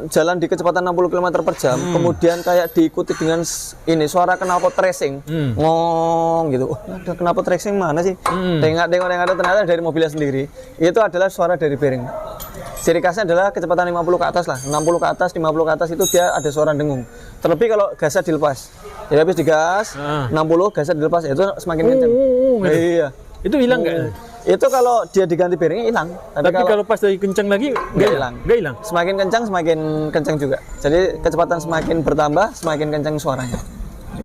jalan di kecepatan 60 km per jam, kemudian kayak diikuti dengan ini suara knalpot racing, ngong gitu. Oh, ada knalpot racing mana sih? Tengok ternyata dari mobilnya sendiri. Itu adalah suara dari bearing. Ciri khasnya adalah kecepatan 50 ke atas lah, 60 ke atas, 50 ke atas itu dia ada suara dengung. Terlebih kalau gasnya dilepas. Jadi habis digas, 60 gasnya dilepas itu semakin kencang. Gitu. Iya. Itu hilang nggak? Itu kalau dia diganti bearingnya hilang. Tapi kalau pas lagi kencang lagi nggak hilang. Nggak hilang. Semakin kencang juga. Jadi kecepatan semakin bertambah, semakin kencang suaranya.